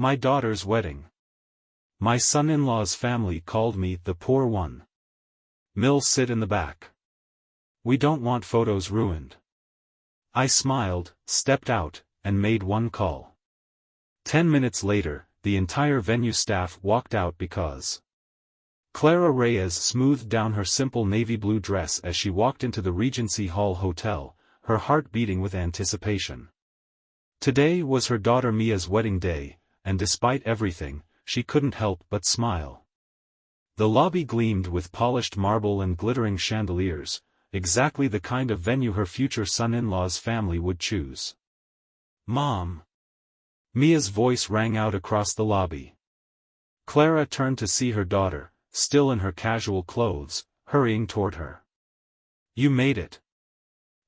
My daughter's wedding. My son-in-law's family called me the poor one. Mills sit in the back. We don't want photos ruined. I smiled, stepped out, and made one call. 10 minutes later, the entire venue staff walked out because Clara Reyes smoothed down her simple navy blue dress as she walked into the Regency Hall Hotel, her heart beating with anticipation. Today was her daughter Mia's wedding day, and despite everything, she couldn't help but smile. The lobby gleamed with polished marble and glittering chandeliers, exactly the kind of venue her future son-in-law's family would choose. Mom! Mia's voice rang out across the lobby. Clara turned to see her daughter, still in her casual clothes, hurrying toward her. You made it.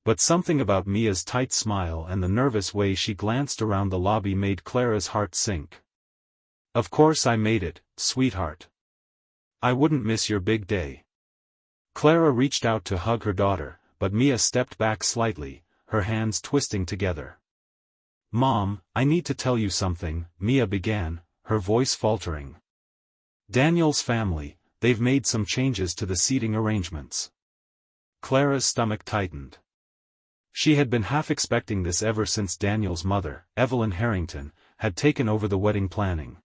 But something about Mia's tight smile and the nervous way she glanced around the lobby made Clara's heart sink. Of course I made it, sweetheart. I wouldn't miss your big day. Clara reached out to hug her daughter, but Mia stepped back slightly, her hands twisting together. Mom, I need to tell you something, Mia began, her voice faltering. Daniel's family, they've made some changes to the seating arrangements. Clara's stomach tightened. She had been half expecting this ever since Daniel's mother, Evelyn Harrington, had taken over the wedding planning.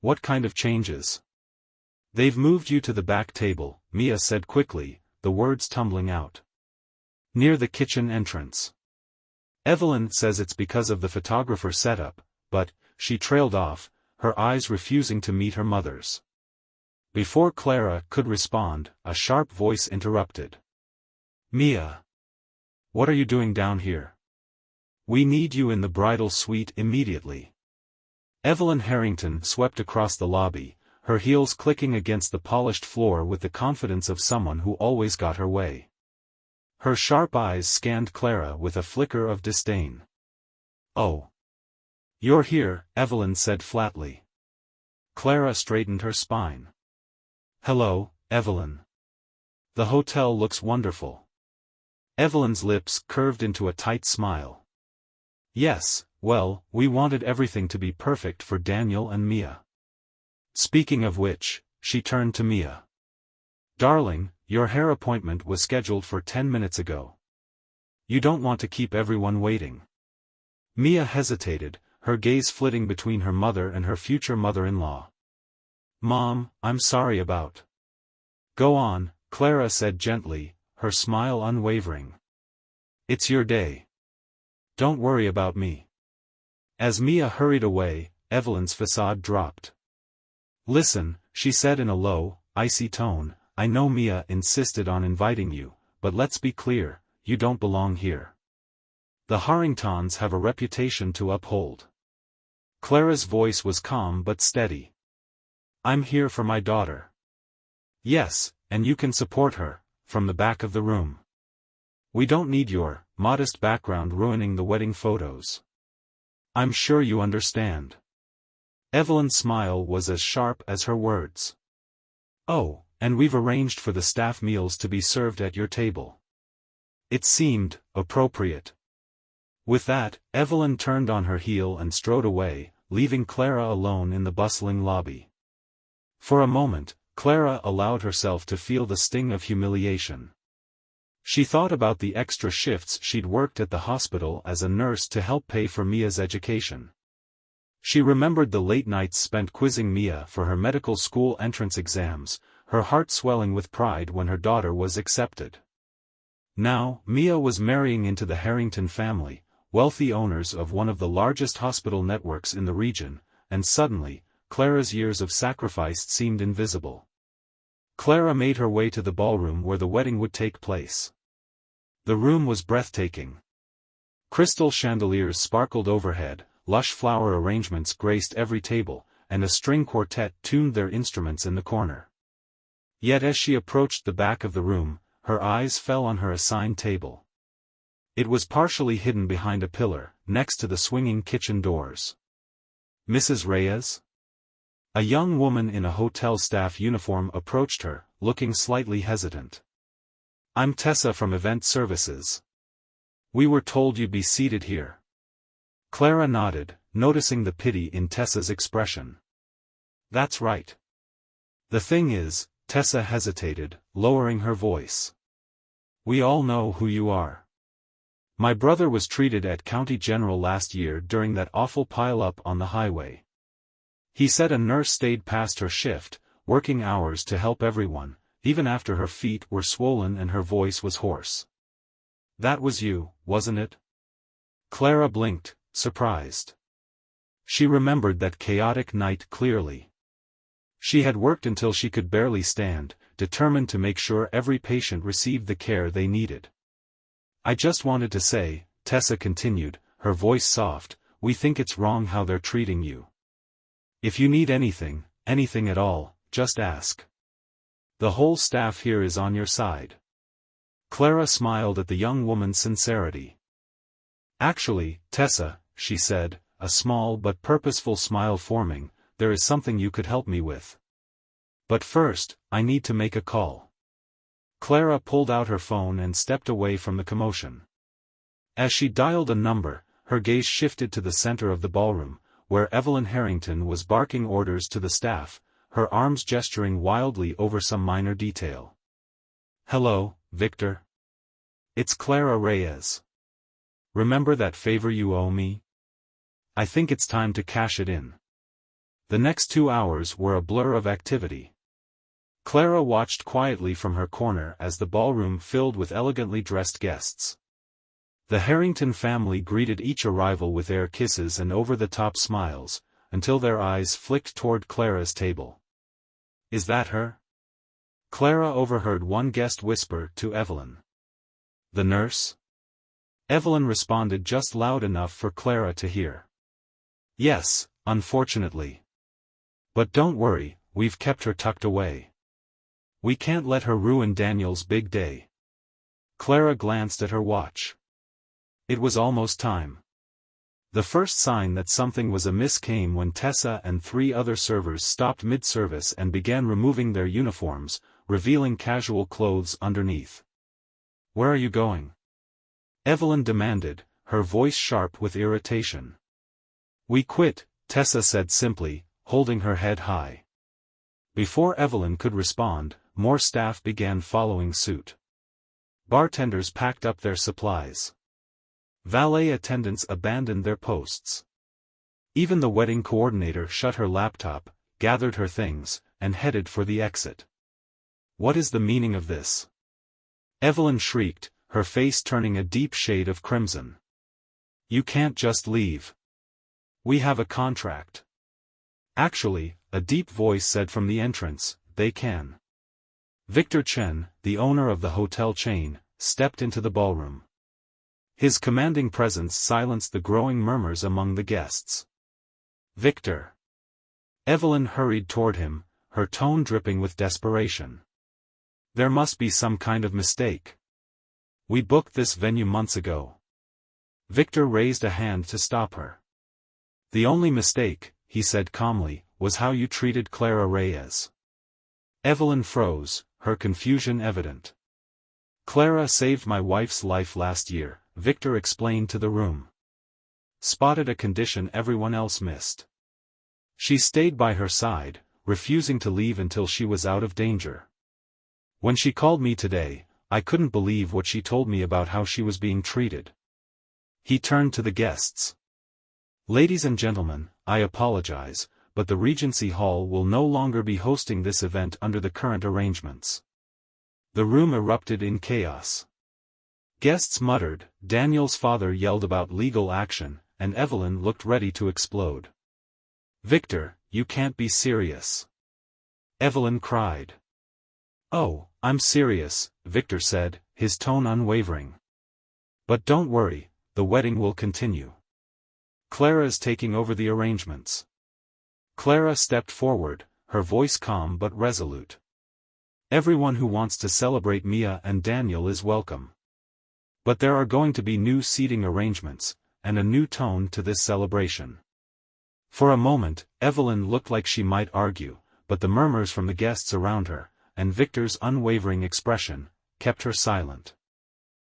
What kind of changes? They've moved you to the back table, Mia said quickly, the words tumbling out. Near the kitchen entrance. Evelyn says it's because of the photographer setup, but, she trailed off, her eyes refusing to meet her mother's. Before Clara could respond, a sharp voice interrupted. Mia! What are you doing down here? We need you in the bridal suite immediately. Evelyn Harrington swept across the lobby, her heels clicking against the polished floor with the confidence of someone who always got her way. Her sharp eyes scanned Clara with a flicker of disdain. Oh. You're here, Evelyn said flatly. Clara straightened her spine. Hello, Evelyn. The hotel looks wonderful. Evelyn's lips curved into a tight smile. Yes, well, we wanted everything to be perfect for Daniel and Mia. Speaking of which, she turned to Mia. Darling, your hair appointment was scheduled for 10 minutes ago. You don't want to keep everyone waiting. Mia hesitated, her gaze flitting between her mother and her future mother-in-law. Mom, I'm sorry about. Go on, Clara said gently, her smile unwavering. It's your day. Don't worry about me. As Mia hurried away, Evelyn's facade dropped. Listen, she said in a low, icy tone, I know Mia insisted on inviting you, but let's be clear, you don't belong here. The Harringtons have a reputation to uphold. Clara's voice was calm but steady. I'm here for my daughter. Yes, and you can support her, from the back of the room. We don't need your modest background ruining the wedding photos. I'm sure you understand. Evelyn's smile was as sharp as her words. Oh, and we've arranged for the staff meals to be served at your table. It seemed appropriate. With that, Evelyn turned on her heel and strode away, leaving Clara alone in the bustling lobby. For a moment, Clara allowed herself to feel the sting of humiliation. She thought about the extra shifts she'd worked at the hospital as a nurse to help pay for Mia's education. She remembered the late nights spent quizzing Mia for her medical school entrance exams, her heart swelling with pride when her daughter was accepted. Now, Mia was marrying into the Harrington family, wealthy owners of one of the largest hospital networks in the region, and suddenly, Clara's years of sacrifice seemed invisible. Clara made her way to the ballroom where the wedding would take place. The room was breathtaking. Crystal chandeliers sparkled overhead, lush flower arrangements graced every table, and a string quartet tuned their instruments in the corner. Yet as she approached the back of the room, her eyes fell on her assigned table. It was partially hidden behind a pillar, next to the swinging kitchen doors. Mrs. Reyes? A young woman in a hotel staff uniform approached her, looking slightly hesitant. I'm Tessa from Event Services. We were told you'd be seated here. Clara nodded, noticing the pity in Tessa's expression. That's right. The thing is, Tessa hesitated, lowering her voice. We all know who you are. My brother was treated at County General last year during that awful pile-up on the highway. He said a nurse stayed past her shift, working hours to help everyone, even after her feet were swollen and her voice was hoarse. That was you, wasn't it? Clara blinked, surprised. She remembered that chaotic night clearly. She had worked until she could barely stand, determined to make sure every patient received the care they needed. I just wanted to say, Tessa continued, her voice soft, we think it's wrong how they're treating you. If you need anything, anything at all, just ask. The whole staff here is on your side. Clara smiled at the young woman's sincerity. Actually, Tessa, she said, a small but purposeful smile forming, there is something you could help me with. But first, I need to make a call. Clara pulled out her phone and stepped away from the commotion. As she dialed a number, her gaze shifted to the center of the ballroom, where Evelyn Harrington was barking orders to the staff, her arms gesturing wildly over some minor detail. Hello, Victor. It's Clara Reyes. Remember that favor you owe me? I think it's time to cash it in. The next 2 hours were a blur of activity. Clara watched quietly from her corner as the ballroom filled with elegantly dressed guests. The Harrington family greeted each arrival with air kisses and over-the-top smiles, until their eyes flicked toward Clara's table. Is that her? Clara overheard one guest whisper to Evelyn. The nurse? Evelyn responded just loud enough for Clara to hear. Yes, unfortunately. But don't worry, we've kept her tucked away. We can't let her ruin Daniel's big day. Clara glanced at her watch. It was almost time. The first sign that something was amiss came when Tessa and 3 other servers stopped mid-service and began removing their uniforms, revealing casual clothes underneath. Where are you going? Evelyn demanded, her voice sharp with irritation. We quit, Tessa said simply, holding her head high. Before Evelyn could respond, more staff began following suit. Bartenders packed up their supplies. Valet attendants abandoned their posts. Even the wedding coordinator shut her laptop, gathered her things, and headed for the exit. What is the meaning of this? Evelyn shrieked, her face turning a deep shade of crimson. You can't just leave. We have a contract. Actually, a deep voice said from the entrance, they can. Victor Chen, the owner of the hotel chain, stepped into the ballroom. His commanding presence silenced the growing murmurs among the guests. Victor. Evelyn hurried toward him, her tone dripping with desperation. There must be some kind of mistake. We booked this venue months ago. Victor raised a hand to stop her. The only mistake, he said calmly, was how you treated Clara Reyes. Evelyn froze, her confusion evident. Clara saved my wife's life last year, Victor explained to the room. Spotted a condition everyone else missed. She stayed by her side, refusing to leave until she was out of danger. When she called me today, I couldn't believe what she told me about how she was being treated. He turned to the guests. Ladies and gentlemen, I apologize, but the Regency Hall will no longer be hosting this event under the current arrangements. The room erupted in chaos. Guests muttered, Daniel's father yelled about legal action, and Evelyn looked ready to explode. Victor, you can't be serious. Evelyn cried. Oh, I'm serious, Victor said, his tone unwavering. But don't worry, the wedding will continue. Clara's taking over the arrangements. Clara stepped forward, her voice calm but resolute. Everyone who wants to celebrate Mia and Daniel is welcome. But there are going to be new seating arrangements, and a new tone to this celebration. For a moment, Evelyn looked like she might argue, but the murmurs from the guests around her, and Victor's unwavering expression, kept her silent.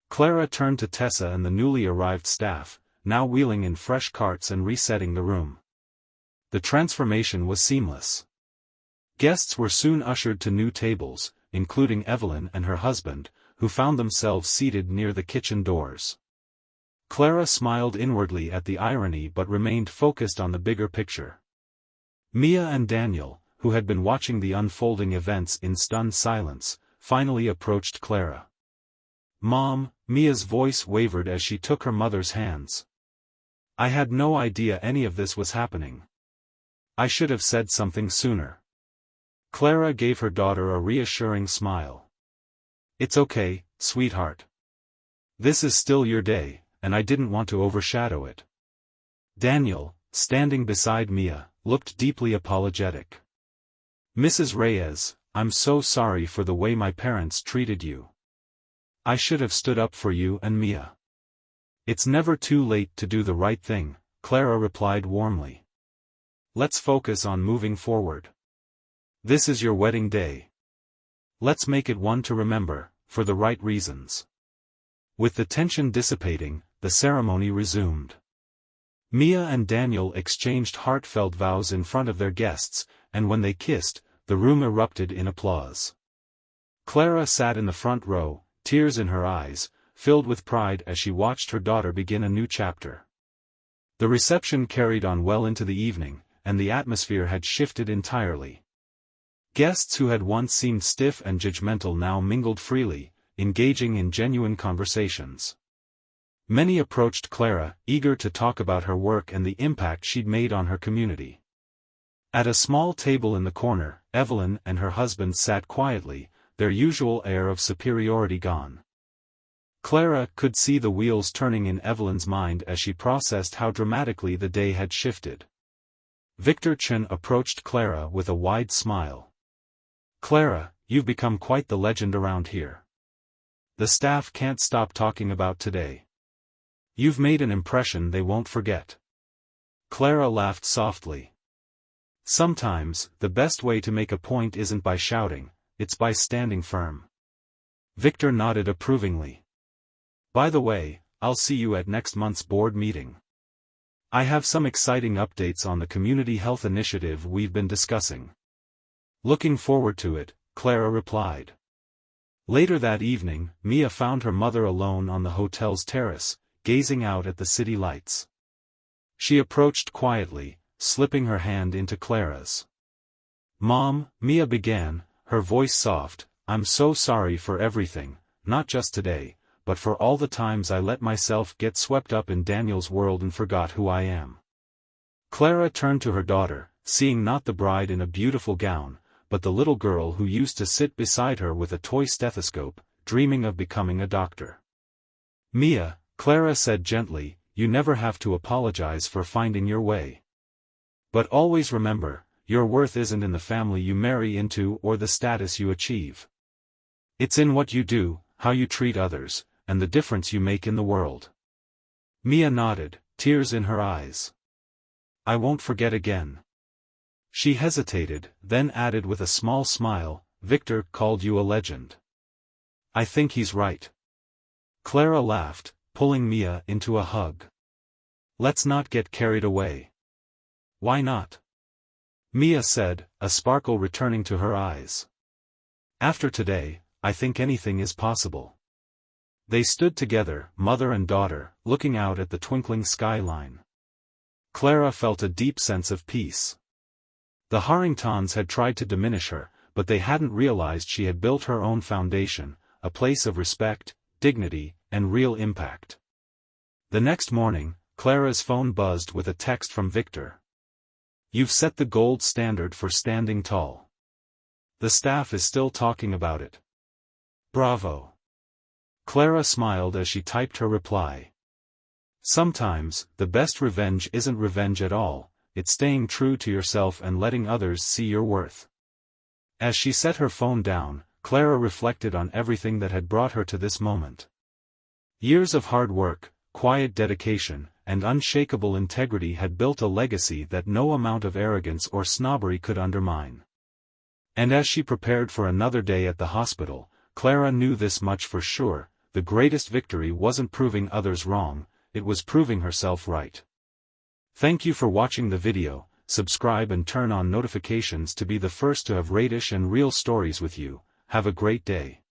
Clara turned to Tessa and the newly arrived staff, now wheeling in fresh carts and resetting the room. The transformation was seamless. Guests were soon ushered to new tables, including Evelyn and her husband, who found themselves seated near the kitchen doors. Clara smiled inwardly at the irony but remained focused on the bigger picture. Mia and Daniel, who had been watching the unfolding events in stunned silence, finally approached Clara. "Mom," Mia's voice wavered as she took her mother's hands. "I had no idea any of this was happening. I should have said something sooner." Clara gave her daughter a reassuring smile. "It's okay, sweetheart. This is still your day, and I didn't want to overshadow it." Daniel, standing beside Mia, looked deeply apologetic. "Mrs. Reyes, I'm so sorry for the way my parents treated you. I should have stood up for you and Mia." "It's never too late to do the right thing," Clara replied warmly. "Let's focus on moving forward. This is your wedding day. Let's make it one to remember, for the right reasons." With the tension dissipating, the ceremony resumed. Mia and Daniel exchanged heartfelt vows in front of their guests, and when they kissed, the room erupted in applause. Clara sat in the front row, tears in her eyes, filled with pride as she watched her daughter begin a new chapter. The reception carried on well into the evening, and the atmosphere had shifted entirely. Guests who had once seemed stiff and judgmental now mingled freely, engaging in genuine conversations. Many approached Clara, eager to talk about her work and the impact she'd made on her community. At a small table in the corner, Evelyn and her husband sat quietly, their usual air of superiority gone. Clara could see the wheels turning in Evelyn's mind as she processed how dramatically the day had shifted. Victor Chen approached Clara with a wide smile. "Clara, you've become quite the legend around here. The staff can't stop talking about today. You've made an impression they won't forget." Clara laughed softly. "Sometimes, the best way to make a point isn't by shouting, it's by standing firm." Victor nodded approvingly. "By the way, I'll see you at next month's board meeting. I have some exciting updates on the community health initiative we've been discussing." "Looking forward to it," Clara replied. Later that evening, Mia found her mother alone on the hotel's terrace, gazing out at the city lights. She approached quietly, slipping her hand into Clara's. "Mom," Mia began, her voice soft, "I'm so sorry for everything, not just today, but for all the times I let myself get swept up in Daniel's world and forgot who I am." Clara turned to her daughter, seeing not the bride in a beautiful gown, but the little girl who used to sit beside her with a toy stethoscope, dreaming of becoming a doctor. "Mia," Clara said gently, "you never have to apologize for finding your way. But always remember, your worth isn't in the family you marry into or the status you achieve. It's in what you do, how you treat others, and the difference you make in the world." Mia nodded, tears in her eyes. "I won't forget again." She hesitated, then added with a small smile, "Victor called you a legend. I think he's right." Clara laughed, pulling Mia into a hug. "Let's not get carried away." "Why not?" Mia said, a sparkle returning to her eyes. "After today, I think anything is possible." They stood together, mother and daughter, looking out at the twinkling skyline. Clara felt a deep sense of peace. The Harringtons had tried to diminish her, but they hadn't realized she had built her own foundation, a place of respect, dignity, and real impact. The next morning, Clara's phone buzzed with a text from Victor. "You've set the gold standard for standing tall. The staff is still talking about it. Bravo." Clara smiled as she typed her reply. Sometimes, the best revenge isn't revenge at all, it's staying true to yourself and letting others see your worth. As she set her phone down, Clara reflected on everything that had brought her to this moment. Years of hard work, quiet dedication, and unshakable integrity had built a legacy that no amount of arrogance or snobbery could undermine. And as she prepared for another day at the hospital, Clara knew this much for sure: the greatest victory wasn't proving others wrong, it was proving herself right. Thank you for watching the video. Subscribe and turn on notifications to be the first to have radish and real stories with you. Have a great day.